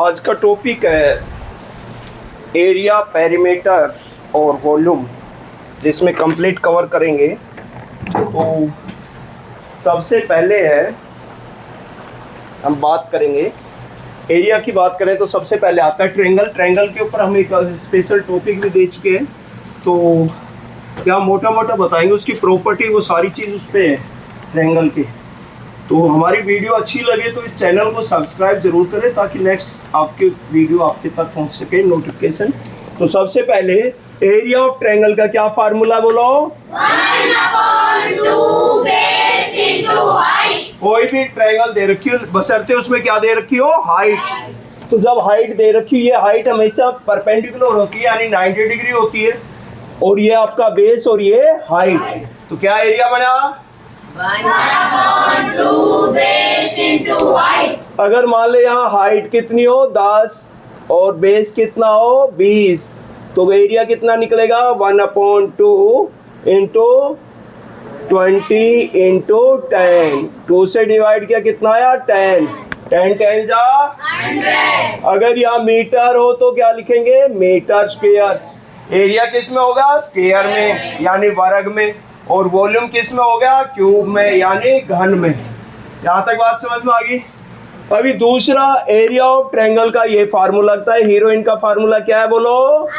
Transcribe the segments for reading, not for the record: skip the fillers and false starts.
आज का टॉपिक है एरिया, पेरीमीटर और वॉल्यूम, जिसमें कंप्लीट कवर करेंगे। तो सबसे पहले है हम बात करेंगे एरिया की। बात करें तो सबसे पहले आता है ट्रायंगल। ट्रायंगल के ऊपर हम एक स्पेशल टॉपिक भी दे चुके हैं, तो क्या मोटा मोटा बताएंगे उसकी प्रॉपर्टी, वो सारी चीज़ उस पर है ट्रायंगल की। तो हमारी वीडियो अच्छी लगे तो इस चैनल को सब्सक्राइब जरूर करें ताकि नेक्स्ट आपके वीडियो आपके तक पहुंच सके नोटिफिकेशन। तो सबसे पहले एरिया ऑफ ट्रायंगल का क्या फार्मूला बोलो? 1/2 बेस इनटू हाइट। कोई भी ट्रायंगल दे रखी हो, बशर्ते उसमें क्या दे रखी हो? हाइट। तो जब हाइट दे रखी हो, ये हाइट हमेशा परपेंडिकुलर होती है, यानी 90 डिग्री होती है, और ये आपका बेस और ये हाइट। तो क्या एरिया बना? 1/2 बेस इनटू हाइट। अगर मान ले यहाँ हाइट कितनी हो 10 और बेस कितना हो 20, तो एरिया कितना निकलेगा? 1/2 इंटू 20 इंटू 10। 2 से डिवाइड किया कितना आया? 10। 10 10 जा 100। अगर यहाँ मीटर हो तो क्या लिखेंगे? Metre square. एरिया किस में होगा? स्क्वायर में, यानी वर्ग में। और वॉल्यूम किस में हो गया? क्यूब में, यानी घन में। यहाँ तक बात समझ में आ गई? अभी दूसरा एरिया ऑफ ट्रायंगल का ये फार्मूला लगता है। हीरोइन का फार्मूला क्या है बोलो? S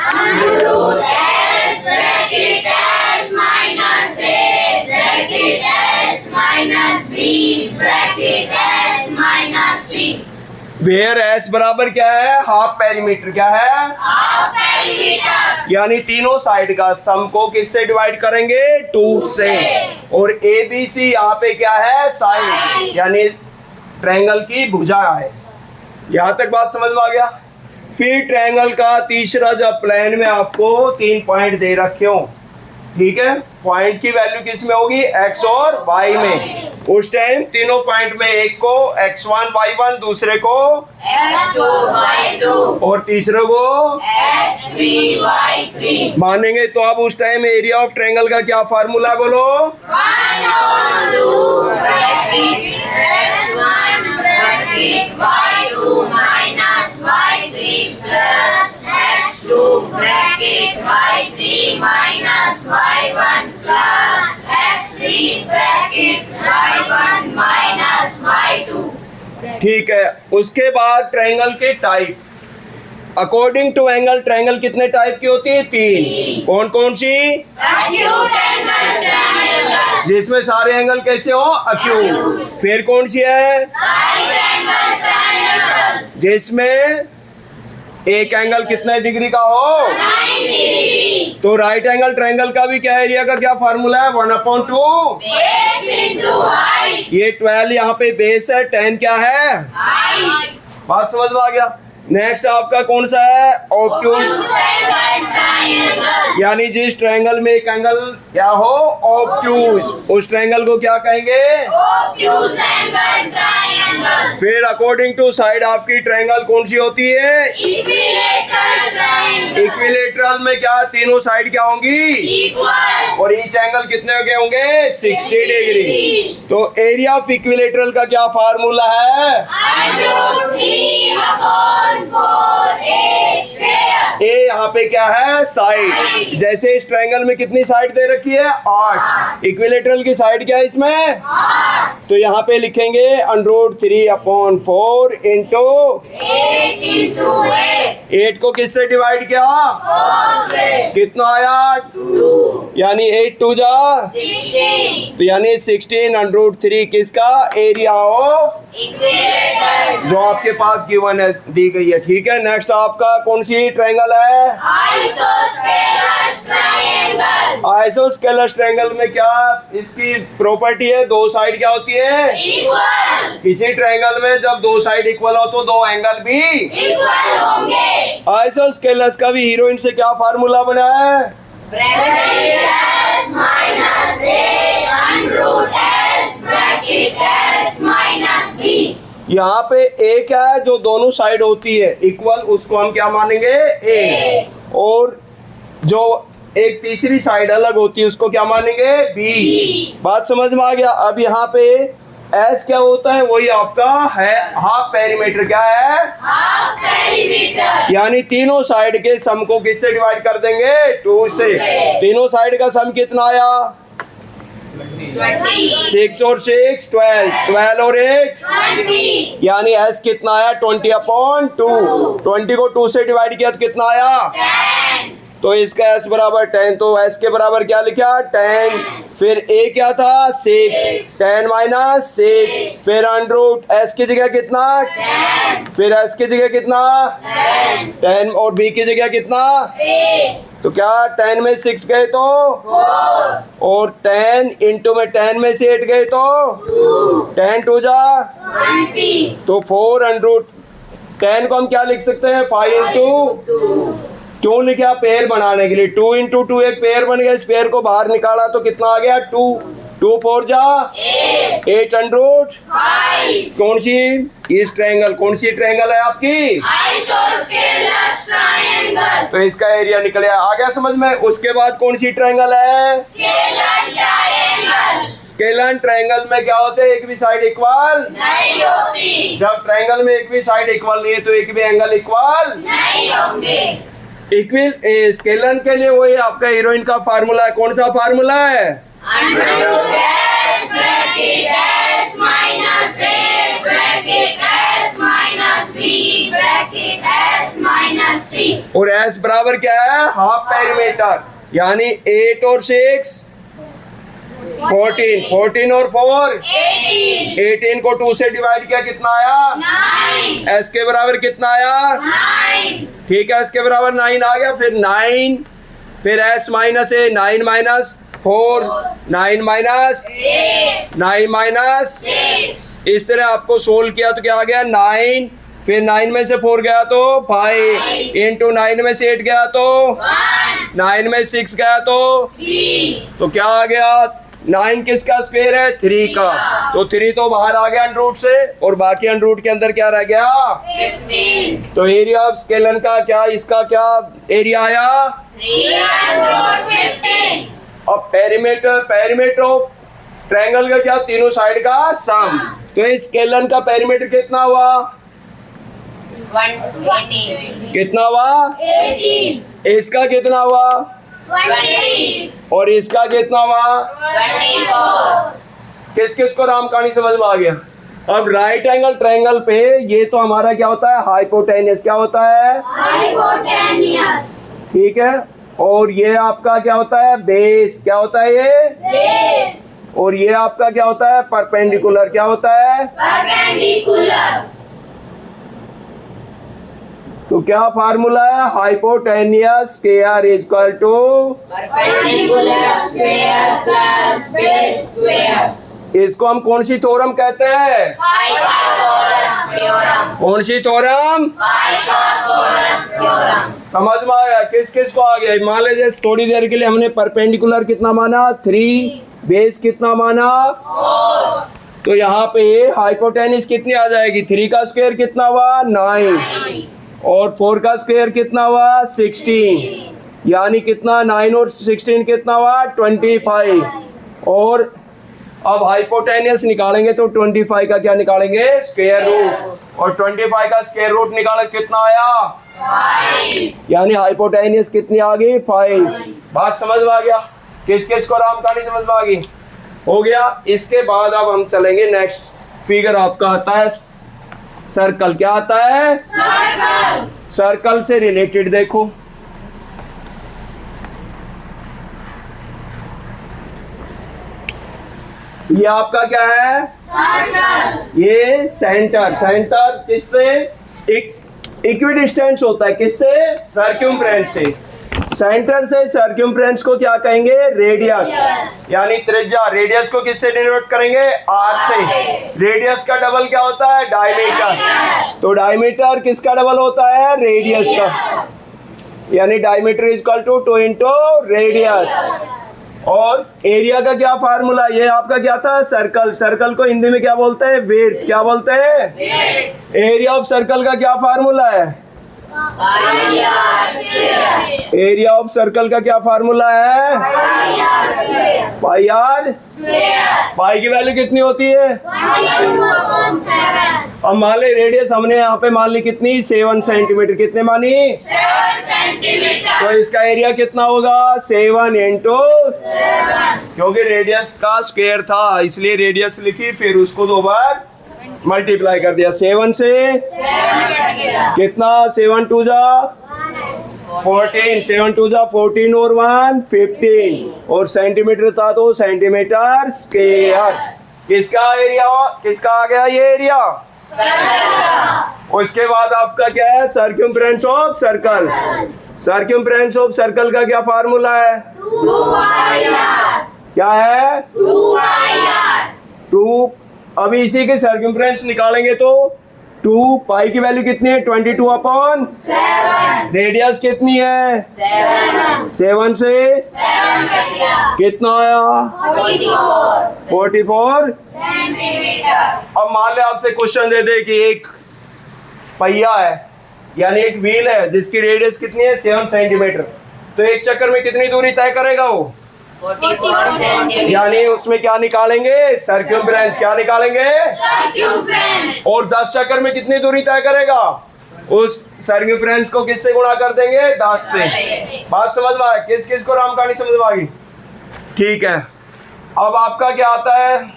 bracket S minus A bracket S minus B bracket S minus C। Where S बराबर क्या है? Half perimeter. क्या है? Half perimeter. यानी तीनों साइड का सम को किससे डिवाइड करेंगे? 2 से। और ए बी सी यहाँ पे क्या है? साइड, यानी ट्रायंगल की भुजा है। यहाँ तक बात समझ में आ गया? फिर ट्रायंगल का तीसरा, जब प्लान में आपको 3 पॉइंट दे रखे हो, ठीक है, पॉइंट की वैल्यू किस में होगी? x और y में। उस टाइम तीनों पॉइंट में एक को x1 y1, दूसरे को S2 y2 और तीसरे को S3 y3 मानेंगे। तो अब उस टाइम एरिया ऑफ ट्रायंगल का क्या फार्मूला बोलो? 1/2 bracket x1 bracket y2 minus y3 plus x2 bracket y3 minus y1 plus x3 bracket y1 minus y2। ठीक है। उसके बाद ट्रायंगल के type. According to angle triangle कितने टाइप की होती है? 3। कौन कौन सी? एक्यूट एंगल ट्रायंगल जिसमें सारे एंगल कैसे हो? अक्यूट। फिर कौन सी है? राइट एंगल ट्रायंगल जिसमें एक एंगल कितने डिग्री का हो? 90 डिग्री। तो राइट एंगल ट्रायंगल का भी क्या एरिया का क्या फार्मूला है? 1/2 बेस इनटू हाइट। ये 12 यहाँ पे बेस है, 10 क्या है? हाइट। बात समझ में आ गया? नेक्स्ट आपका कौन सा है? ऑब्ट्यूज। एंगल ट्रायंगल यानी जिस ट्रायंगल में एक एंगल क्या हो? ऑब्ट्यूज, उस ट्रायंगल को क्या कहेंगे? Obtuse angle triangle. फिर अकॉर्डिंग टू साइड आपकी ट्रायंगल कौन सी होती है? Equilateral triangle. इक्विलेटरल में क्या तीनों साइड क्या होंगी? इक्वल। और ईच एंगल कितने के होंगे? 60 डिग्री। तो एरिया ऑफ इक्विलेटरल का क्या फार्मूला है? ए यहाँ पे क्या है? साइड। जैसे इस ट्रायंगल में कितनी साइड दे रखी है? 8। इक्विलेटरल की साइड क्या है इसमें? तो यहाँ पे लिखेंगे √3/4 इंटू 8 इंटू 8 8 को किससे डिवाइड किया? 4 से। कितना आया? 2 यानी 8 2 जा 16। तो यानी 16 √3 किसका? एरिया ऑफ इक्विलेटरल जो आपके पास गिवन है, दी गई है। ठीक है। नेक्स्ट आपका कौन सी ट्रायंगल है? Isosceles triangle. आइसोस्केलस ट्रायंगल में क्या इसकी प्रॉपर्टी है? दो साइड क्या होती है? इक्वल। इसी ट्रायंगल में जब दो साइड इक्वल हो तो दो एंगल भी इक्वल होंगे। आइसोस्केलस का भी हीरोइन से क्या फार्मूला बना है? Bracket S minus A under root S bracket S minus B। यहाँ पे ए क्या है? जो दोनों साइड होती है इक्वल, उसको हम क्या मानेंगे? ए। और जो एक तीसरी साइड अलग होती है उसको क्या मानेंगे? बी। बात समझ में आ गया? अब यहाँ पे एस क्या होता है? वही आपका है हाफ पेरीमीटर। क्या है? Half perimeter. यानी तीनों साइड के सम को किससे डिवाइड कर देंगे? 2 से। तीनों साइड का सम कितना आया? 20। 6 और 6 12, 12 और 8 20। यानी एस कितना आया? 20/2। 20 को 2 से डिवाइड किया तो कितना आया? 10। तो इसका एस बराबर 10, तो एस के बराबर क्या लिखा? 10। फिर ए क्या था? 6। 10 माइनस 6, फिर अंडर एस की जगह कितना? 10। फिर एस की जगह कितना? 10 और बी की जगह कितना? 8। तो क्या 10 में 6 गए तो 4। और 10 इंटू में 10 में से 8 गए तो 2। 10 2 जा 20। तो 4 अंडर 10 को हम क्या लिख सकते हैं? 5 इंटू 2। क्यों लिखा? पेयर बनाने के लिए। 2 इंटू 2 एक पेयर बन गया, इस पेयर को बाहर निकाला तो कितना आ गया? 2। 2 4 जा 8। 8 अंडर 5। कौन सी? इस ट्रायंगल। कौन सी ट्रायंगल है आपकी? Isosceles triangle. तो इसका एरिया निकल आ गया समझ में। उसके बाद कौन सी ट्रायंगल है? Scalar triangle. स्केलन ट्रायंगल में क्या होते हैं? एक भी साइड इक्वल नहीं होती। जब ट्रायंगल में एक भी साइड इक्वल नहीं है तो एक भी एंगल इक्वल नहीं होंगे। इक्वल। स्केलन के लिए वही आपका हीरोइन का फार्मूला है। कौन सा फार्मूला है? Under S bracket S minus A bracket S minus B bracket S minus C. और एस बराबर क्या है? Half perimeter. यानी 8 और 6 14, 14 और 4 18। 18 को 2 से डिवाइड किया कितना आया? 9। एस के बराबर कितना आया? 9। ठीक है, एस के बराबर 9 आ गया। फिर 9 फिर एस माइनस ए 9 माइनस 4 9 माइनस 8। 9 माइनस 6। इस तरह आपको सोल्व किया तो क्या आ गया? 9। फिर 9 में से 4 गया तो 5 इंटू 9 में से 8 गया तो 1। 9 में 6 गया तो 3। तो क्या आ गया? 9 किसका स्क्वायर है? 3 का। तो 3 तो बाहर आ गया अंडर से और बाकी अंडर के अंदर क्या रह गया? 15। तो एरिया ऑफ स्केलन का क्या, इसका क्या एरिया आया? 315। अब पेरीमीटर ऑफ ट्रायंगल का क्या? तीनों साइड का सम। तो इस स्केलन का पेरीमीटर कितना हुआ? 118। कितना हुआ? 18। इसका कितना हुआ? 20। और इसका कितना हुआ? 24। किस किस को राम कहानी समझ में आ गया? अब राइट एंगल ट्रायंगल पे ये तो हमारा क्या होता है? हाइपोटेन्यूस। क्या होता है? हाइपोटेन्यूस। ठीक है। और ये आपका क्या होता है? बेस। क्या होता है ये? बेस। और ये आपका क्या होता है? परपेंडिकुलर। क्या होता है? परपेंडिकुलर। तो क्या फार्मूला है? Hypotenuse square is equal to perpendicular square plus base square. इसको हम कौन सी थ्योरम कहते हैं? Pythagoras theorem. कौन सी थ्योरम? Pythagoras theorem. समझ में आया? किस किस को आ गया? मान लीजिए थोड़ी देर के लिए हमने परपेंडिकुलर कितना माना? 3। बेस कितना माना? 4। तो यहाँ पे हाइपोटेन्यूस कितनी आ जाएगी? 3 का स्क्वायर कितना हुआ? 9 और 4 का स्क्वायर कितना हुआ? 16। यानी कितना? 9 और 16 कितना हुआ? 25। और अब हाइपोटेन्यूस निकालेंगे तो 25 का क्या निकालेंगे? Square root. और 25 का स्क्वायर रूट निकाले कितना आया? 5। यानी हाइपोटेन्यूस कितनी आ गई? 5। बात समझ में आ गया? किस किस को राम कहानी समझ में आ गई? हो गया। इसके बाद अब हम चलेंगे नेक्स्ट फिगर आपका आता है सर्कल। क्या आता है? सर्कल। सर्कल से रिलेटेड देखो, ये आपका क्या है? सर्कल। ये सेंटर। सेंटर किससे? इक्विडिस्टेंस होता है। किससे? सर्क्यूम्फ्रेंस से। सेंटर से सर्क्यूम्फ्रेंस को क्या कहेंगे? रेडियस। यानी त्रिज्या। रेडियस को किससे डिनोट करेंगे? आर से। रेडियस का डबल क्या होता है? डायमीटर। तो डायमीटर किसका डबल होता है? रेडियस का। यानी diameter is equal to 2 into radius. और एरिया का क्या फार्मूला? ये आपका क्या था? सर्कल। सर्कल को हिंदी में क्या बोलते हैं? विड्थ। क्या बोलते हैं? एरिया ऑफ सर्कल का क्या फार्मूला है? Pi r square. Area of circle का क्या फार्मूला है? Pi r square. Pi r. Square. Pi की वैल्यू कितनी होती है? 22/7. अब मान ले रेडियस हमने यहाँ पे मान ली कितनी? 7 सेंटीमीटर। कितने मानी? 7 centimeter. तो इसका एरिया कितना होगा? 7 इंटू, 7. क्योंकि रेडियस का स्क्वायर था इसलिए रेडियस लिखी, फिर उसको 2 बार मल्टीप्लाई कर दिया 7 से। 7 कट गया. कितना? 7 2 जा 14, 7 2 जा 14 और 1 15 और सेंटीमीटर था तो सेंटीमीटर स्क्वायर। किसका एरिया? किसका आ गया ये एरिया? उसके बाद आपका क्या है? Circumference of circle. Circumference of circle का क्या फार्मूला है? 2 pi r. क्या है? 2 pi r. 2। अभी इसी के सर्कमफ्रेंस निकालेंगे तो 2 पाई की वैल्यू कितनी है? 22/7। 7. रेडियस कितनी है? 7. 7 से 7 कट गया. कितना आया? 44 44। centimeter. अब मान ले आपसे क्वेश्चन दे दे कि एक पहिया है यानी एक व्हील है जिसकी रेडियस कितनी है? 7 सेंटीमीटर। तो एक चक्कर में कितनी दूरी तय करेगा वो? 44 centimeter. यानी उसमें क्या निकालेंगे? सर्कमफ्रेंस। क्या निकालेंगे? Circumference. और 10 चक्कर में कितनी दूरी तय करेगा? उस सर्कमफ्रेंस को किससे गुणा कर देंगे? 10 से। बात समझ में आए? किस किस को राम कहानी समझ में आ गई? ठीक है। अब आपका क्या आता है?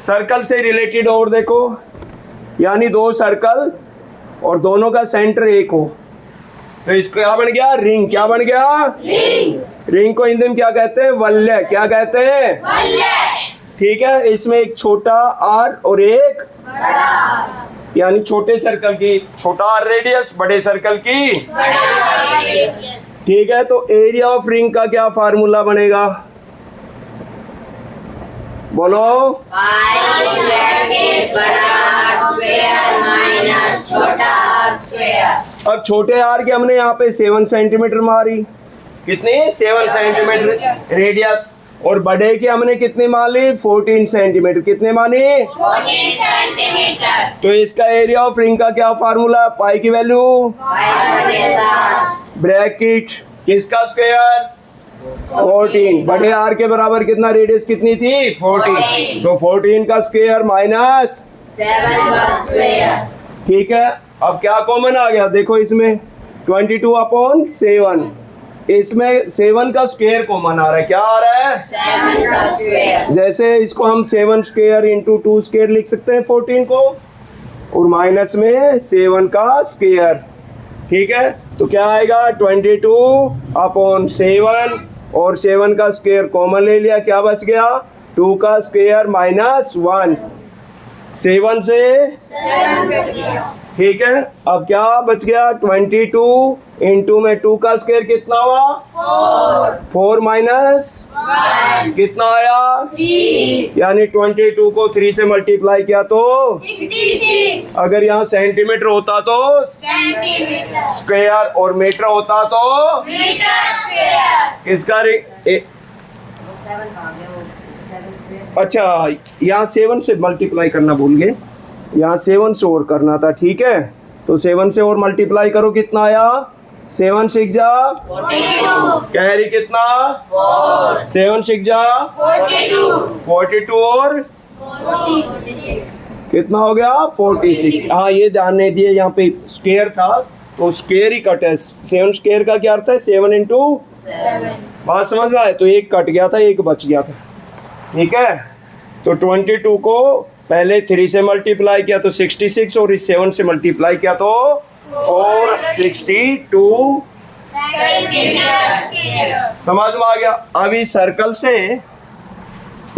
सर्कल से रिलेटेड और देखो, यानी 2 सर्कल और दोनों का सेंटर एक हो तो इसको क्या बन गया? रिंग। क्या बन गया? Ring. रिंग को हिंदी में क्या कहते हैं? वलय। क्या कहते हैं? Wallet. ठीक है। इसमें एक छोटा आर और एक, बड़ा. यानी छोटे सर्कल की छोटा आर रेडियस, बड़े सर्कल की। बड़ा radius. ठीक है। तो एरिया ऑफ रिंग का क्या फार्मूला बनेगा? बोलो। Pi bracket बड़ा r square minus छोटा r square. अब छोटे आर के हमने यहाँ पे 7 सेंटीमीटर मारी। कितनी? 7 सेंटीमीटर रेडियस। और बड़े की हमने कितनी मान ली? 14 सेंटीमीटर। कितने मानी? 14 centimeters. तो इसका एरिया ऑफ रिंग का क्या फार्मूला? पाई की वैल्यू Pi के साथ ब्रैकेट किसका स्क्वायर? 14। बड़े आर के बराबर कितना? रेडियस कितनी थी? 14। तो 14 का स्क्वायर माइनस 7 का square. ठीक है। अब क्या कॉमन आ गया? देखो इसमें 22/7। इसमें 7 का स्क्वायर कॉमन आ रहा है। क्या आ रहा है? 7 का square. जैसे इसको हम 7 स्क्वायर इंटू 2 स्क्वायर लिख सकते हैं 14 को, और माइनस में 7 का स्क्वायर। ठीक है। तो क्या आएगा? 22/7 और 7 का स्क्वायर कॉमन ले लिया। क्या बच गया? 2 का स्क्वायर माइनस 1। 7 से 7 कट गया. ठीक है। अब क्या बच गया? 22 इंटू में 2 का स्क्वायर कितना हुआ? 4. 4 माइनस 1. कितना आया? 3. यानी 22 को 3 से मल्टीप्लाई किया तो 66 अगर यहाँ सेंटीमीटर होता तो centimeter. स्क्वायर और मीटर होता तो Meter square. इसका अच्छा, यहाँ 7 से मल्टीप्लाई करना भूल गए। यहाँ 7 से और करना था। ठीक है। तो 7 से और मल्टीप्लाई करो। कितना आया? 7 6 जा 42. कैरी कितना? 4. 7 6 जा 42. 42 और 46. कितना हो गया? 46। हाँ, ये जानने दिए, यहाँ पे स्क्वायर था तो स्क्वायर ही कट है। 7 स्क्वायर का क्या अर्थ है? 7 इंटू। 7. बात समझ में आए? तो एक कट गया था, एक बच गया था। ठीक है। तो 22 को पहले 3 से मल्टीप्लाई किया तो 66 और इस 7 से मल्टीप्लाई किया तो और 62। Centimeter square. समझ में आ गया? अभी सर्कल से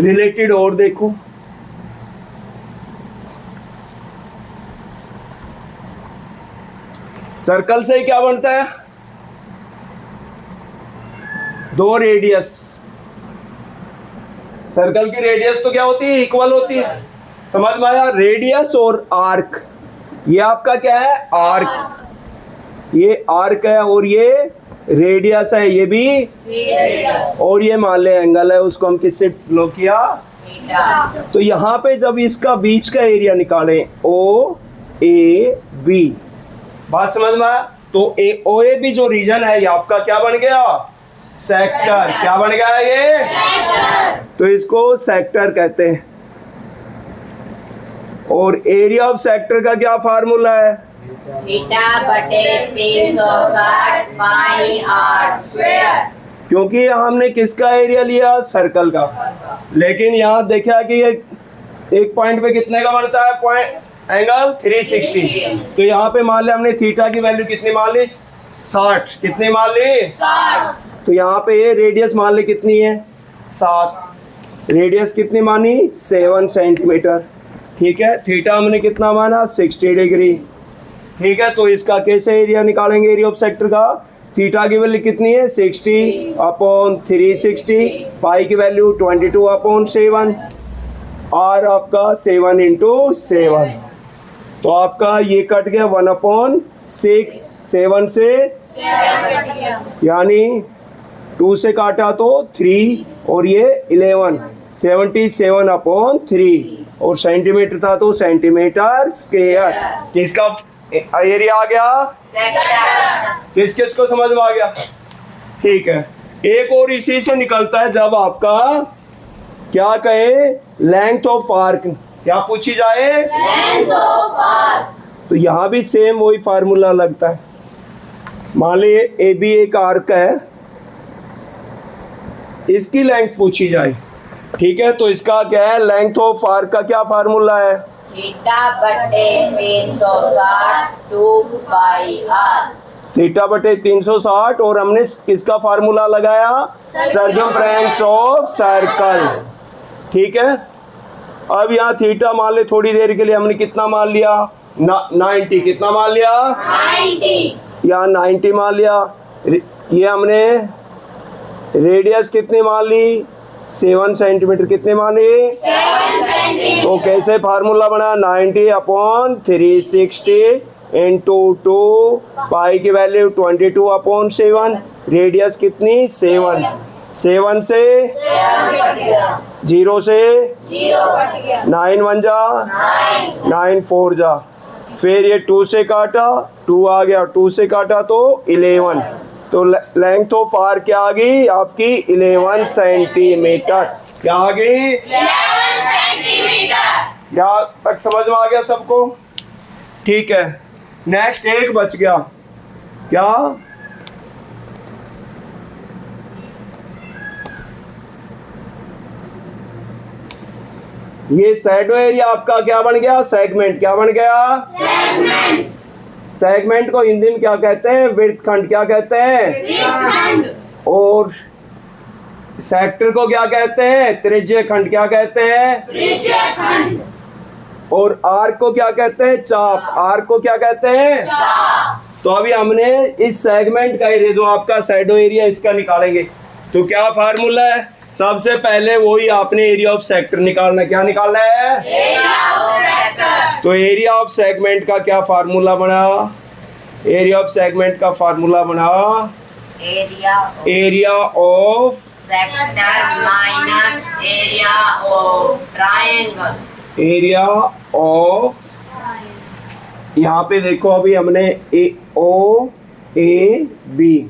रिलेटेड और देखो। सर्कल से क्या बनता है? 2 रेडियस। सर्कल की रेडियस तो क्या होती है? इक्वल होती है। समझ में आया? रेडियस और आर्क, ये आपका क्या है? आर्क। ये आर्क है और ये रेडियस है, ये भी। Radius. और ये मान ले एंगल है, उसको हम किससे लो किया? Meter. तो यहाँ पे जब इसका बीच का एरिया निकालें, ओ ए बी, बात समझ में आया? तो OA भी जो रीजन है ये आपका क्या बन गया? सेक्टर। क्या बन गया ये? तो इसको सेक्टर कहते हैं। और एरिया ऑफ सेक्टर का क्या फार्मूला है? थीटा बटे 360 पाई आर स्क्वायर। क्योंकि यहाँ हमने किसका एरिया लिया? सर्कल का। लेकिन यहाँ देखा कि ये एक पॉइंट पे कितने का बनता है? Point angle 360। तो यहाँ पे मान लिया हमने थीटा की वैल्यू कितनी मान ली? 60। कितनी मान ली? 60। तो यहाँ पे ये रेडियस मान ली कितनी है? 7। रेडियस कितनी मानी? 7 सेंटीमीटर। ठीक है। थीटा हमने कितना माना? 60 डिग्री। ठीक है। तो इसका कैसे एरिया निकालेंगे? एरिया ऑफ सेक्टर का थीटा की वैल्यू कितनी है? 60 अपॉन 360। पाई की वैल्यू 22 अपॉन 7। और आपका 7 इंटू 7। तो आपका ये कट गया 1 अपॉन 6। 7 से यानी 2 से काटा तो 3 और ये 11। 77 अपॉन 3 और सेंटीमीटर था तो सेंटीमीटर स्क्वायर। किसका एरिया आ गया? किस किस को समझ में आ गया? ठीक है। एक और इसी से निकलता है जब आपका क्या कहे? Length of arc. क्या पूछी जाए? Length of arc. तो यहाँ भी सेम वही फार्मूला लगता है। मान लीजिए AB एक आर्क है, इसकी लेंथ पूछी जाए। ठीक है। तो इसका क्या है? लेंथ ऑफ आर्क का क्या फार्मूला है? थीटा बटे 360 2 पाई आर। थीटा बटे 360 और हमने किसका फार्मूला लगाया? Circumference of circle. ठीक है। अब यहाँ थीटा मान ले, थोड़ी देर के लिए हमने कितना मान लिया? 90। कितना मान लिया? 90। यहाँ 90 मान लिया। ये हमने रेडियस कितनी मान ली? 7 सेंटीमीटर। कितने माने? 7 सेंटीमीटर। तो कैसे फार्मूला बना? 90 अपॉन 360 इंटू 2। पाई की वैल्यू 22 अपॉन 7। रेडियस कितनी? 7। 7 से 0 से 9 1 जा 9 4 जा। फिर ये 2 से काटा, 2 आ गया। 2 से काटा तो 11। तो लेंथ ऑफ आर क्या आ गई आपकी? 11 सेंटीमीटर। क्या आ गई? 11 सेंटीमीटर। यहाँ तक समझ में आ गया सबको? ठीक है। नेक्स्ट एक बच गया। क्या? ये शैडो एरिया आपका क्या बन गया? सेगमेंट। क्या बन गया? सेगमेंट। सेगमेंट को हिंदी में क्या कहते हैं? वृत्त खंड। क्या कहते हैं? वृत्त खंड। और सेक्टर को क्या कहते हैं? त्रिज्य खंड। क्या कहते हैं? त्रिज्य खंड। और आर्क को क्या कहते हैं? चाप। आर्क को क्या कहते हैं? चाप। तो अभी हमने इस सेगमेंट का एरिया जो आपका शैडो एरिया इसका निकालेंगे। तो क्या फार्मूला है? सबसे पहले वही आपने एरिया ऑफ सेक्टर निकालना। क्या निकालना है? Area of sector. तो एरिया ऑफ सेगमेंट का क्या फार्मूला बना? एरिया ऑफ सेगमेंट का फार्मूला बना area of sector minus area of triangle. Area of, यहाँ पे देखो अभी हमने OAB,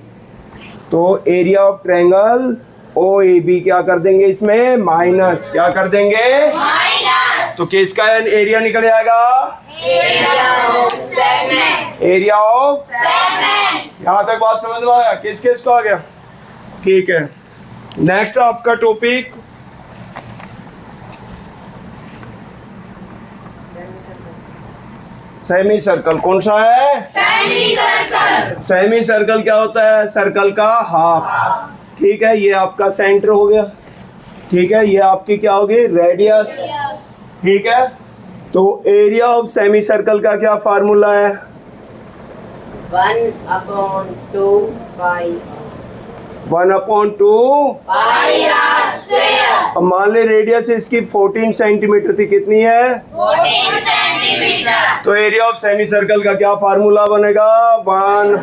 तो एरिया ऑफ ट्रायंगल OAB क्या कर देंगे इसमें? माइनस। क्या कर देंगे? माइनस। तो किसका एरिया निकल जाएगा? Area of segment. Area of. Segment. यहाँ तक बात समझ में आया? किस किस को आ गया? ठीक है। नेक्स्ट आपका टॉपिक सेमी सर्कल। कौन सा है? Semi circle. सेमी सर्कल क्या होता है? सर्कल का हाफ। ठीक है। ये आपका सेंटर हो गया। ठीक है। ये आपकी क्या होगी? रेडियस। ठीक है। तो एरिया ऑफ सेमी सर्कल का क्या फार्मूला है? 1/2 पाई 1/2 पाई आर स्क्वायर। अब मान ले रेडियस इसकी 14 सेंटीमीटर थी। कितनी है? 14 सेंटीमीटर। तो एरिया ऑफ सेमी सर्कल का क्या फार्मूला बनेगा? 1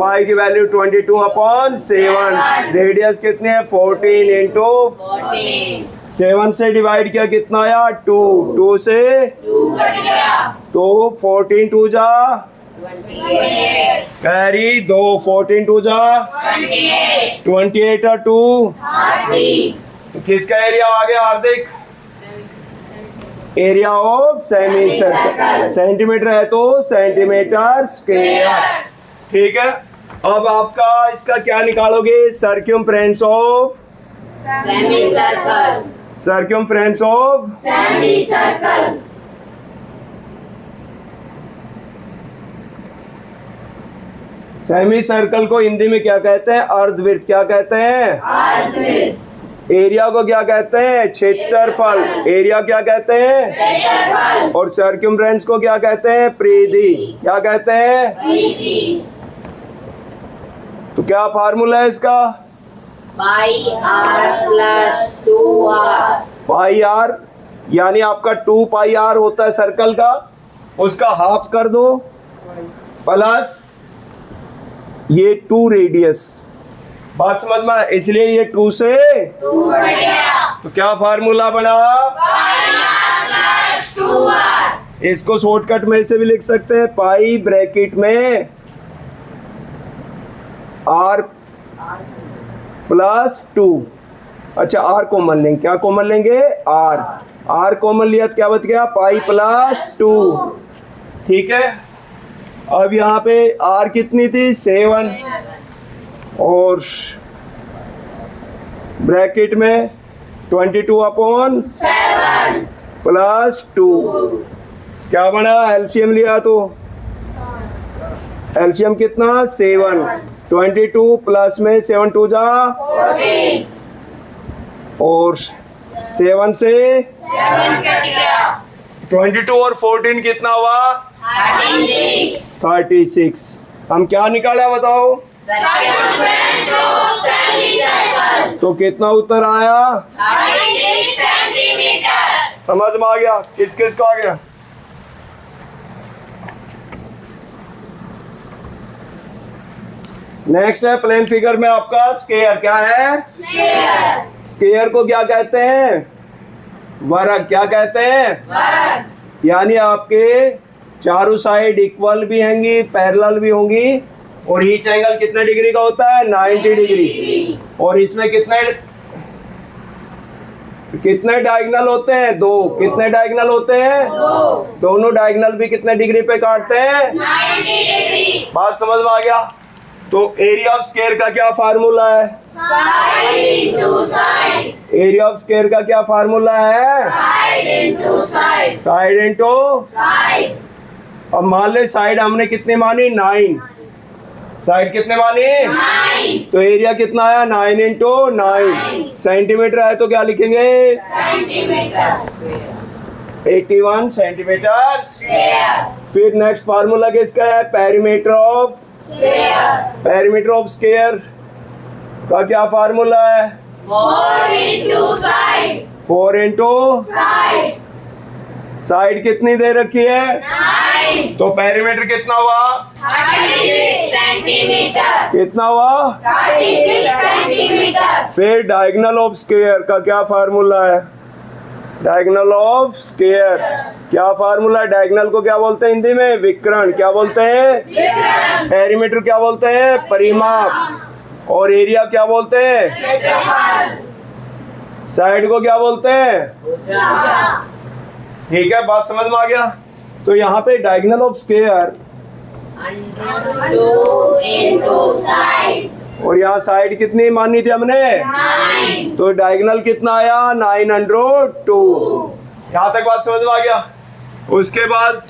पाई की वैल्यू 22 अपॉन 7। रेडियस कितनी है? 14 इंटू 14। 7 से डिवाइड किया कितना आया? 2। 2 से 2 कट गया तो 14 2 जा 28. कैरी 2 14 टू जा 28. 28 और 2 30. तो किसका एरिया आ गया Hardik? Area of semi circle. Centimetre है तो सेंटीमीटर स्क्वायर। ठीक है, अब आपका इसका क्या निकालोगे? Circumference of Semicircle. Circumference of Semicircle. Semi circle को हिंदी में क्या कहते हैं? अर्धवृत्त। क्या कहते हैं? अर्धवृत्त. एरिया को क्या कहते हैं? क्षेत्रफल। एरिया क्या कहते हैं? क्षेत्रफल. और सर्क्यूम्फ्रेंस को क्या कहते हैं? परिधि। क्या कहते हैं? परिधि. तो क्या फार्मूला है इसका? Pi r plus 2r. Pi r, यानी आपका 2 पाई आर होता है सर्कल का, उसका हाफ कर दो प्लस ये 2 रेडियस। बात समझ में? इसलिए ये 2 से 2 बढ़ गया. तो क्या फार्मूला बना? पाई r plus 2r. इसको शॉर्टकट में से भी लिख सकते हैं, पाई ब्रैकेट में आर प्लस 2। अच्छा, आर कॉमन लेंगे। क्या कॉमन लेंगे? आर कॉमन लिया तो क्या बच गया? Pi plus 2। ठीक है, अब यहाँ पे आर कितनी थी? 7 और ब्रैकेट में 22/7 प्लस 2। क्या बना? एलसीएम लिया तो एलसीएम कितना? 7। 22 प्लस में 7 2 जा 14. और 7 से 7 कट गया. 22 और 14 कितना हुआ? 36. 36। हम क्या निकाला बताओ? Circumference of semicircle. तो कितना उत्तर आया? 36 सेंटीमीटर. समझ में आ गया? किस किस को आ गया? नेक्स्ट है प्लेन फिगर में आपका स्क्वायर। क्या है? स्क्वायर. स्क्वायर को क्या कहते हैं? वर्ग। क्या कहते हैं? वर्ग. यानी आपके चारों साइड इक्वल भी होंगी, पैरेलल भी होंगी, और ईच एंगल कितने डिग्री का होता है? 90 डिग्री। और इसमें कितने डायगोनल होते हैं? 2। कितने डायगोनल होते हैं? 2. दोनों डायगोनल भी कितने डिग्री पे काटते हैं? 90 डिग्री. बात समझ में आ गया? तो एरिया ऑफ स्क्वायर का क्या फार्मूला है? Side into side. Area of square का क्या फार्मूला है? Side into side. Side into. Side. अब मान ले साइड हमने कितनी मानी? 9। साइड कितने मानी? 9 तो एरिया कितना आया? 9 इंटू 9। सेंटीमीटर है तो क्या लिखेंगे? सेंटीमीटर. 81 सेंटीमीटर। Square. फिर नेक्स्ट फार्मूला किसका है? Perimeter of Square. Perimeter of square का क्या फार्मूला है? 4 into side. 4 into Side. Side कितनी दे रखी है? 9. तो पेरीमीटर कितना हुआ? 36 सेंटीमीटर. कितना हुआ? 36 सेंटीमीटर. फिर डायगोनल ऑफ स्क्वायर का क्या फार्मूला है? डायगोनल ऑफ स्क्वायर क्या फार्मूला है? डायगोनल को क्या बोलते हैं हिंदी में? विकर्ण। क्या बोलते हैं? विकर्ण. पेरीमीटर क्या बोलते हैं? परिमाप। और एरिया क्या बोलते हैं? क्षेत्रफल. साइड को क्या बोलते हैं? भुजा. ठीक है, बात समझ में आ गया? तो यहाँ पे diagonal of square 2 into side. और यहाँ साइड कितनी मानी थी हमने? 9. तो डायगोनल कितना आया? 902। यहाँ तक बात समझ में आ गया? उसके बाद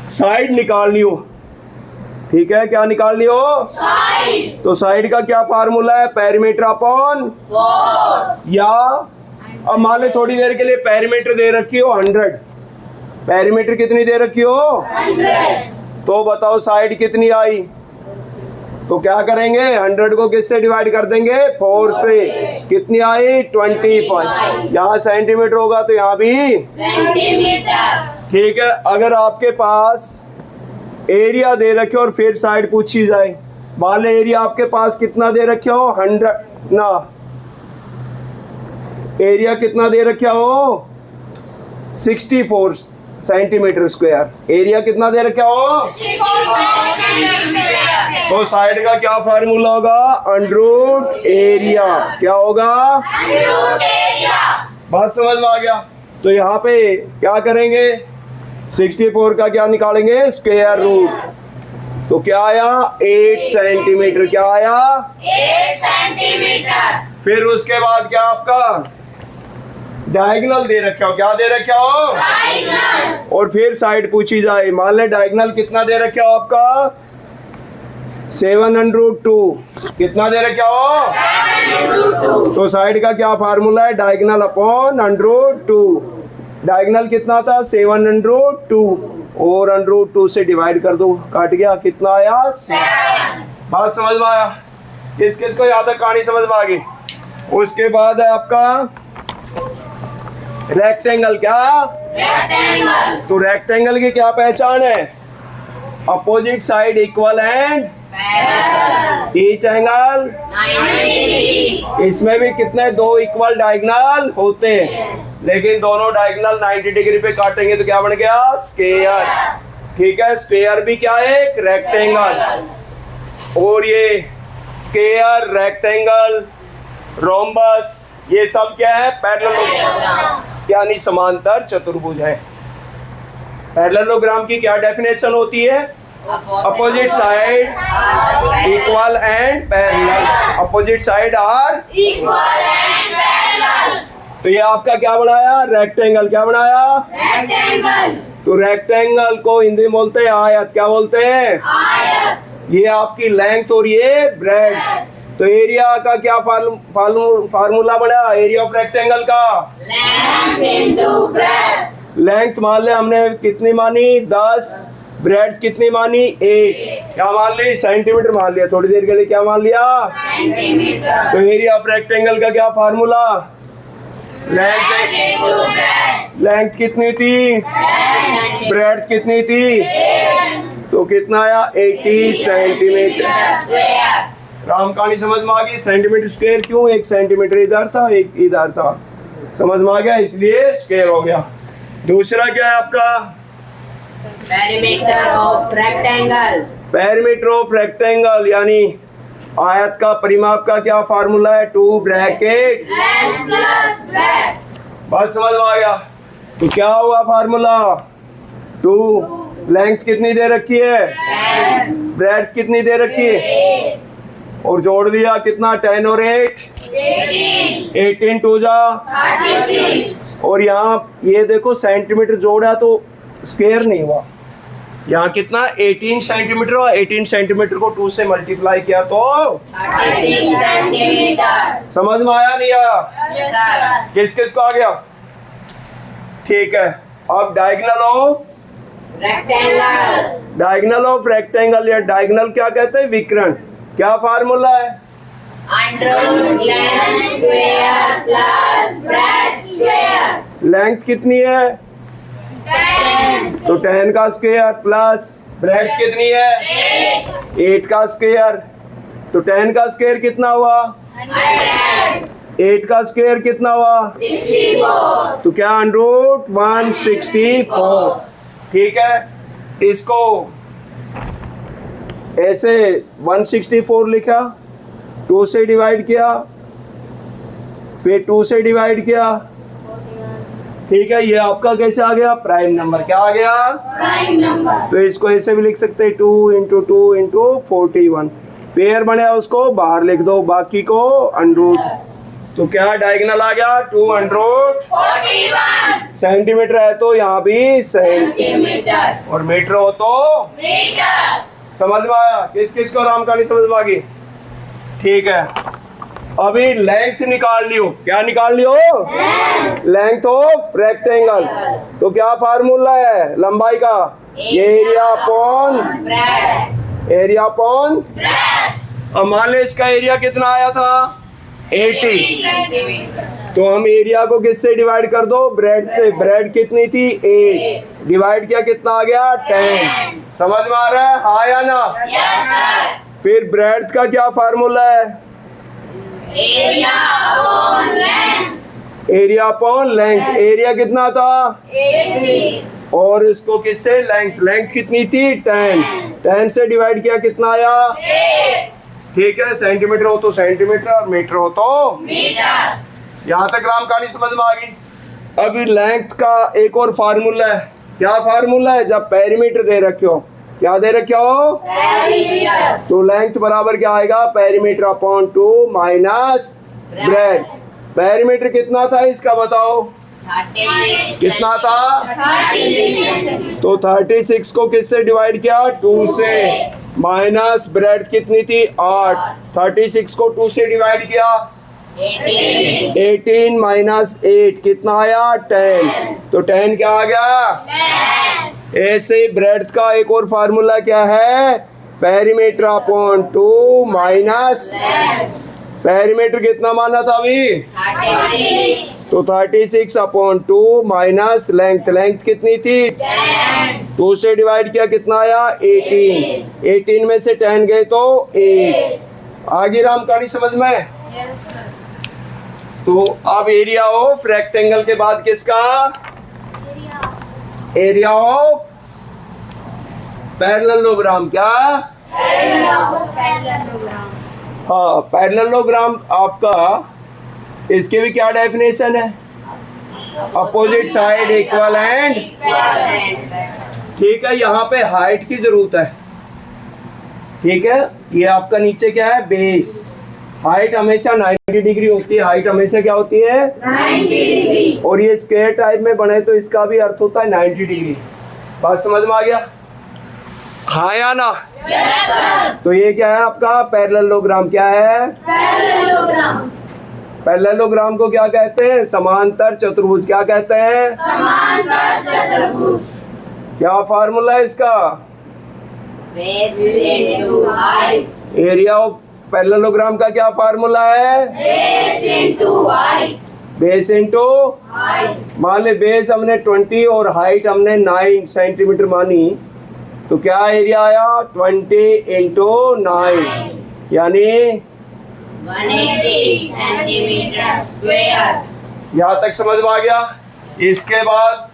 साइड निकालनी हो। ठीक है, क्या निकालनी हो? Side. तो साइड का क्या फार्मूला है? Perimeter upon 4. या अब मान ले थोड़ी देर के लिए पेरीमीटर दे रखी हो 100। पेरीमीटर कितनी दे रखी हो? 100. तो बताओ साइड कितनी आई? तो क्या करेंगे? 100 को किससे डिवाइड कर देंगे? 4 से। कितनी आई? 25। यहाँ सेंटीमीटर होगा तो यहाँ भी। सेंटीमीटर. ठीक है, अगर आपके पास एरिया दे रखे हो और फिर साइड पूछी जाए, मान ले एरिया आपके पास कितना दे रखे हो? 100 ना, एरिया कितना दे रखा हो? 64। Centimetre square. एरिया कितना दे रखा हो? 64 centimeter तो साइड का क्या फार्मूला होगा? Under root area. क्या होगा? root area बात समझ में आ गया? तो यहाँ पे क्या करेंगे? 64 का क्या निकालेंगे? Square root. तो क्या आया? 8 सेंटीमीटर। क्या आया? 8 centimeter फिर उसके बाद क्या आपका डायगोनल दे रखा हो? क्या दे रखा हो? diagonal और फिर साइड पूछी जाए, मान ले डायगोनल कितना दे रखा हो आपका? 7√2। कितना दे रखा हो? root 2 तो साइड का क्या फार्मूला है? Diagonal upon √2। डायगोनल कितना था? 7√2 और √2 से डिवाइड कर दो, काट गया। कितना आया? 7। बात समझ में आया? किस किस को यहाँ तक कहानी समझ में आ गई? उसके बाद है आपका रेक्टेंगल। क्या? rectangle तो रेक्टेंगल की क्या पहचान है? Opposite side equal and parallel each angle. 90 इसमें भी कितने? 2 इक्वल डायगोनल होते हैं, लेकिन दोनों डायगोनल 90 डिग्री पे काटेंगे तो क्या बन गया? स्क्वायर। ठीक है, स्क्वायर भी क्या है? एक रेक्टेंगल। और ये स्क्वायर, रेक्टेंगल, रोम्बस, ये सब क्या है? पैरेललोग्राम, यानी समांतर चतुर्भुज है। पैरेललोग्राम की क्या डेफिनेशन होती है? Opposite side equal and parallel. Opposite side are. equal and parallel तो ये आपका क्या बनाया? रेक्टेंगल। क्या बनाया? rectangle तो रेक्टेंगल को हिंदी में बोलते हैं आयत। क्या बोलते हैं? आयत ये आपकी लेंथ और ये ब्रेड। तो एरिया का क्या फार्मूला बना? एरिया ऑफ रेक्टेंगल का length into breadth लेंथ मान ले हमने कितनी मानी? 10। ब्रेड कितनी मानी? 8। क्या मान ली? सेंटीमीटर मान लिया। थोड़ी देर के लिए क्या मान लिया? centimeter तो एरिया ऑफ रेक्टेंगल का क्या formula? Length. into breadth length कितनी थी? ब्रेड कितनी थी? तो कितना आया? 80 सेंटीमीटर। square राम कहानी समझ में आ गई? सेंटीमीटर स्क्वायर क्यों? 1 सेंटीमीटर इधर था, 1 इधर था। समझ में आ गया? इसलिए स्क्वायर हो गया। दूसरा क्या है आपका? perimeter of rectangle perimeter of rectangle, यानी आयत का परिमाप का क्या फार्मूला है? 2 ब्रैकेट। length plus breadth बात समझ में आ गया? तो क्या हुआ फार्मूला? 2। लेंथ कितनी दे रखी है? 10 ब्रेड्थ कितनी दे रखी है? 8 और जोड़ दिया कितना? 10 और 8 18 18 2 जा। 36 और यहाँ ये देखो सेंटीमीटर जोड़ा तो स्क्वायर नहीं हुआ। यहाँ कितना? 18 सेंटीमीटर हुआ। 18 सेंटीमीटर को 2 से मल्टीप्लाई किया तो 36 centimeter समझ में आया नहीं आया? yes sir किस किस को आ गया? ठीक है। अब diagonal of rectangle diagonal of rectangle, या डायगोनल क्या कहते हैं? विकर्ण। क्या फार्मूला है? under length square plus breadth square length कितनी है? 10 तो 10 का स्क्वायर प्लस ब्रेड कितनी है? 8 का स्क्वायर। तो 10 का स्क्वायर कितना हुआ? 100 8 का स्क्वायर कितना हुआ? 64 तो क्या? अंडररूट 164। ठीक है, इसको ऐसे 164 लिखा, 2 से डिवाइड किया, फिर 2 से डिवाइड किया। ठीक है, ये आपका कैसे आ गया? Prime number. क्या आ गया? prime number तो इसको ऐसे भी लिख सकते हैं 2 × 2 × 41। पेयर बने उसको बाहर लिख दो, बाकी को अंडरूट। तो क्या डायगोनल आ गया? 2 अंडरूट 41 सेंटीमीटर है तो यहाँ भी centimeter और मीटर हो तो meter समझ में आया? किस किस को राम कहानी समझ में आ गई? ठीक है, अभी लेंथ निकाल लियो। क्या निकाल लियो? Length of rectangle. तो क्या फार्मूला है लंबाई का? Area upon breadth area upon. breadth अब मान ले इसका एरिया कितना आया था? 80। centimeter तो हम एरिया को किससे डिवाइड कर दो? ब्रेड से। ब्रेड कितनी थी? 8 डिवाइड किया कितना आ गया? 10। समझ में आ रहा है? हाँ या ना? yes sir फिर ब्रेड का क्या फार्मूला है? area upon length area upon length. Area कितना था? 80 और इसको किससे, लेंथ कितनी थी 10 से डिवाइड किया कितना आया 8 ठीक है। सेंटीमीटर हो तो सेंटीमीटर और मीटर हो तो मीटर। यहाँ तक राम कहानी समझ में आ गई। अभी लेंथ का एक और फार्मूला है। क्या फार्मूला है, जब पेरीमीटर दे रखे हो, क्या दे रखे हो पेरीमीटर, तो लेंथ बराबर क्या आएगा perimeter upon 2 minus breadth. Perimeter कितना था इसका बताओ, 36 कितना था 36 तो 36 को किससे डिवाइड किया 2 से, माइनस ब्रेड्थ कितनी थी 8, 36 को 2 से डिवाइड किया 18 माइनस 8 कितना आया 10, तो 10 क्या आ गया। ऐसे ही ब्रेड्थ का एक और फार्मूला क्या है, पेरीमीटर अपॉन 2 माइनस, पेरीमीटर कितना माना था अभी 36 तो 36 अपॉन 2 माइनस लेंथ कितनी थी 2 से डिवाइड किया कितना आया 18 में से 10 गए तो 8। आगे राम कहानी समझ में। तो अब एरिया ऑफ रेक्टेंगल के बाद किसका, एरिया ऑफ पैरेललोग्राम। क्या, हाँ पैरेललोग्राम आपका, इसके भी क्या डेफिनेशन है, अपोजिट साइड इक्वल एंड, ठीक है। यहाँ पे हाइट की जरूरत है, ठीक है। ये आपका नीचे क्या है बेस, हाइट हमेशा 90 डिग्री होती है, हाइट हमेशा क्या होती है 90 डिग्री, और ये स्क्वायर टाइप में बने तो इसका भी अर्थ होता है 90 डिग्री। बात समझ में आ गया, हाँ या ना। Yes sir. तो ये क्या है आपका पैरेललोग्राम। क्या है पैरेललोग्राम, पैरेललोग्राम को क्या कहते हैं, समांतर चतुर्भुज। क्या कहते हैं, समांतर चतुर्भुज। क्या फार्मूला है इसका, base into height, area of parallelogram का क्या फार्मूला है, base into height, base into, height, मान ले बेस हमने 20 और हाइट हमने 9 सेंटीमीटर मानी, तो क्या एरिया आया 20 इंटू 9 यानी 180 सेंटीमीटर स्क्वायर। यहाँ तक समझ में आ गया। इसके बाद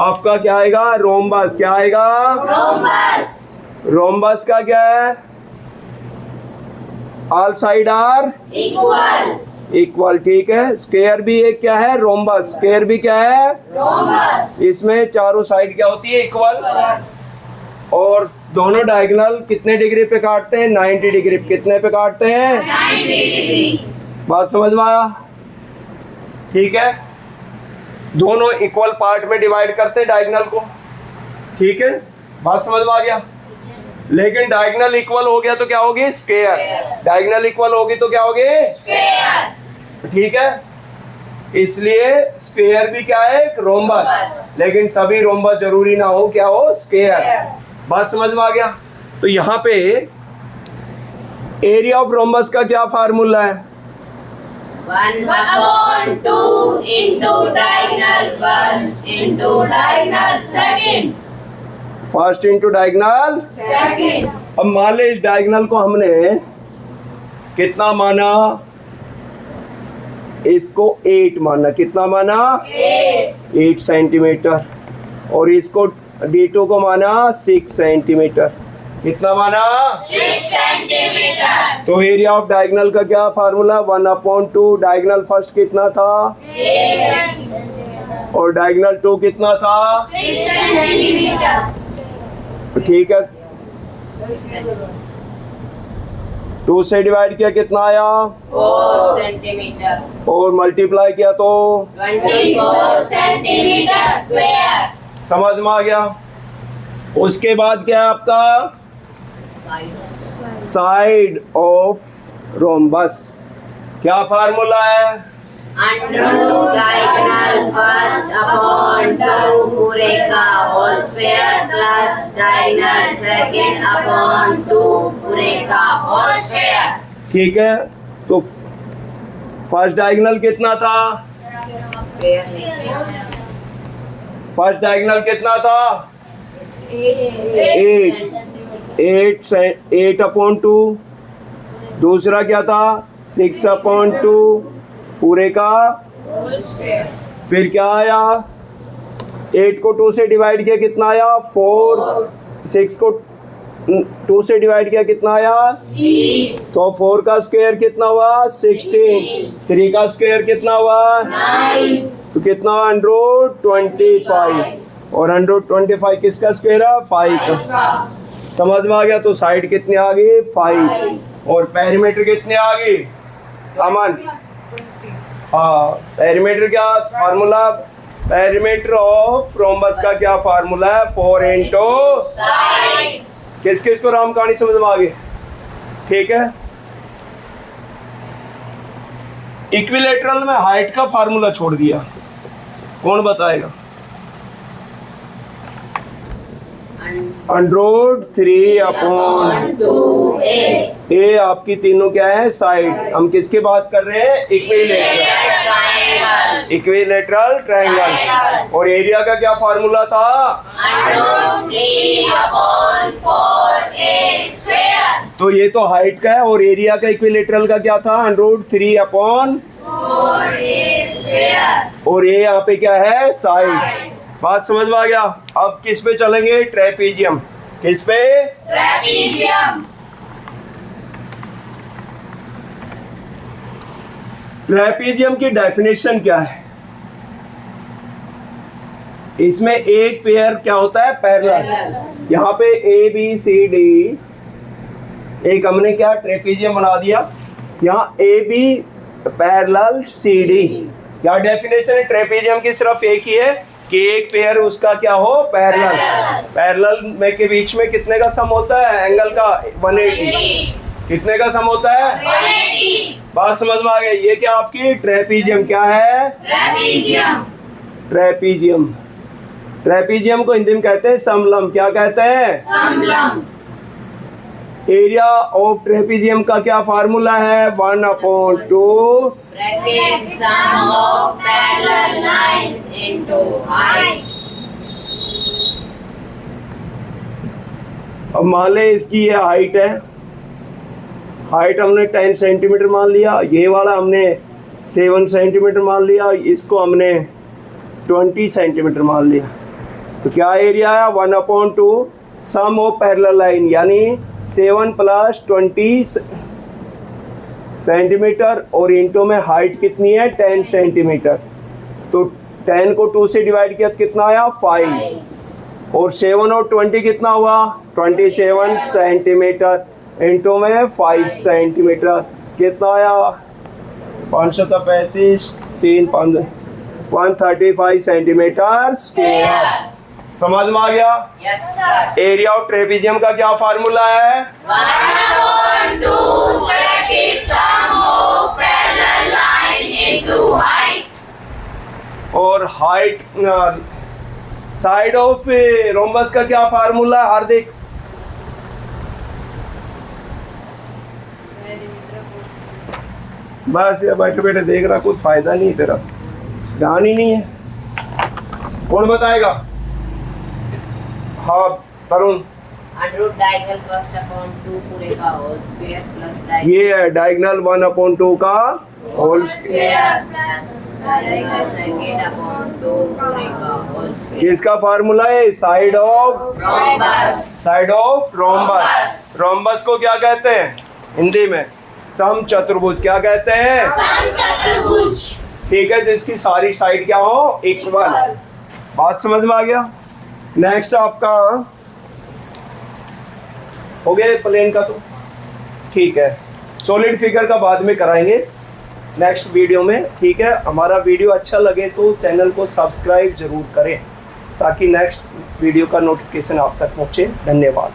आपका क्या आएगा रोम्बस। क्या आएगा रोम्बस, रोम्बस का क्या है, all side are equal, equal, ठीक है। स्क्वायर भी एक क्या है रोम्बस, स्क्वायर भी क्या है, रोम्बस, इसमें चारों साइड क्या होती है इक्वल, और दोनों डायगोनल कितने डिग्री पे काटते हैं 90 डिग्री। कितने पे काटते हैं 90 डिग्री। बात समझ में आया, ठीक है। दोनों इक्वल पार्ट में डिवाइड करते हैं डायगोनल को, ठीक है। बात समझ में आ गया। लेकिन डायगोनल इक्वल हो गया तो क्या होगी स्क्वायर, डायगोनल इक्वल होगी तो क्या होगी स्क्वायर, ठीक है। इसलिए स्क्वायर भी क्या है एक रोम्बस, लेकिन सभी रोम्बस जरूरी ना हो क्या हो स्क्वायर। बात समझ में आ गया। तो यहाँ पे एरिया ऑफ रोम्बस का क्या फार्मूला है, 1/2 into diagonal first into diagonal second, first into diagonal. second, अब मान ले इस डायगोनल को हमने कितना माना, इसको 8 माना। कितना माना 8 सेंटीमीटर, और इसको D2 को माना 6 सेंटीमीटर। कितना माना 6 सेंटीमीटर, तो एरिया ऑफ डायगोनल का क्या फार्मूला 1/2, डायगोनल फर्स्ट कितना था 8 और डायगोनल 2 कितना था, 6 सेंटीमीटर, ठीक है। 2 से डिवाइड किया कितना आया 4 सेंटीमीटर, और मल्टीप्लाई किया तो 24 सेंटीमीटर स्क्वायर। समझ में आ गया। उसके बाद क्या है आपका साइड ऑफ रोम्बस। क्या फार्मूला है अंडर डायगोनल फर्स्ट अपॉन 2 पूरे का whole square plus diagonal second upon 2 पूरे का होल स्क्वायर। ठीक है। तो फर्स्ट डायगोनल कितना था, फर्स्ट डायगोनल कितना था 8/2, दूसरा क्या था 6/2 पूरे का, फिर क्या आया 8 को 2 से डिवाइड किया कितना आया 4, 6 को 2 से डिवाइड किया कितना आया 3, तो 4 का स्क्वायर कितना हुआ 16, 3 का स्क्वायर कितना हुआ 9, तो कितना 125 और 125 किसका स्क्वायर है 5 का। समझ में आ गया। तो साइड कितनी आ गई 5 और पेरीमीटर कितने आ गई अमन। हाँ पेरीमीटर क्या फार्मूला, पेरीमीटर ऑफ रोम्बस का क्या फार्मूला है 4 इंटू किस किस को राम कहानी समझ में आ गई। ठीक है। इक्विलेटरल में हाइट का फार्मूला छोड़ दिया, कौन बताएगा। √3/2 ए आपकी तीनों क्या है साइड। हम किसकी बात कर रहे हैं इक्विलेटरल, इक्विलेटरल ट्रायंगल। और एरिया का क्या फार्मूला था √3/4a²। तो ये तो हाइट का है और एरिया का इक्विलेटरल का क्या था √3/4a²। और ये यहाँ पे क्या है साइड। बात समझ में आ गया। अब किस पे चलेंगे ट्रेपीजियम। किस पे ट्रेपीजियम। ट्रेपीजियम की डेफिनेशन क्या है। इसमें एक पेयर क्या होता है पैरेलल। यहाँ पे ए बी सी डी एक हमने क्या ट्रेपीजियम बना दिया। यहाँ A B parallel C D. क्या डेफिनेशन है ट्रेपीजियम की सिर्फ एक ही है कि एक पेयर उसका क्या हो पैरेलल। पैरेलल में के बीच में कितने का सम होता है एंगल का 180। कितने का सम होता है 180। बात समझ में आ गई। ये क्या आपकी ट्रेपीजियम क्या है ट्रेपीजियम। ट्रेपीजियम। ट्रेपीजियम को हिंदी में कहते हैं समलंब। क्या कहते हैं समलंब। एरिया ऑफ ट्रेपीजियम का क्या फार्मूला है 1/2 bracket sum of parallel lines into height. अब मान ले इसकी ये हाइट है, हाइट हमने 10 सेंटीमीटर मान लिया, ये वाला हमने 7 सेंटीमीटर मान लिया, इसको हमने 20 सेंटीमीटर मान लिया। तो क्या एरिया है 1/2 सम ऑफ पैरेलल लाइन यानी 7 + 20 सेंटीमीटर और इंटू में हाइट कितनी है 10 सेंटीमीटर। तो 10 को 2 से डिवाइड किया तो कितना आया 5 और 7 और 20 कितना हुआ 27 सेंटीमीटर इंटू में 5 सेंटीमीटर कितना आया 535 3 5 135 सेंटीमीटर स्क्वायर। समझ में आ गया। Yes sir. Area of trapezium का क्या फार्मूला है 1/2 bracket sum of parallel line into height. और हाइट साइड ऑफ रोम्बस का क्या फार्मूला है हार्दिक। बस ये बैठे बैठे देख रहा कुछ फायदा नहीं तेरा, ध्यान ही नहीं है। कौन बताएगा। हाँ तरुण। डायगोनल 1/2 पूरे का होल स्क्वायर प्लस ये है डायगोनल 1/2 का होल स्क्वायर। किसका फार्मूला है side of rhombus. Side of rhombus. Rhombus को क्या कहते हैं हिंदी में समचतुर्भुज। क्या कहते हैं समचतुर्भुज। ठीक है जिसकी सारी साइड क्या हो इक्वल। बात समझ में आ गया। नेक्स्ट आपका हो गया प्लेन का तो ठीक है। सॉलिड फिगर का बाद में कराएंगे नेक्स्ट वीडियो में। ठीक है हमारा वीडियो अच्छा लगे तो चैनल को सब्सक्राइब जरूर करें ताकि नेक्स्ट वीडियो का नोटिफिकेशन आप तक पहुंचे। धन्यवाद।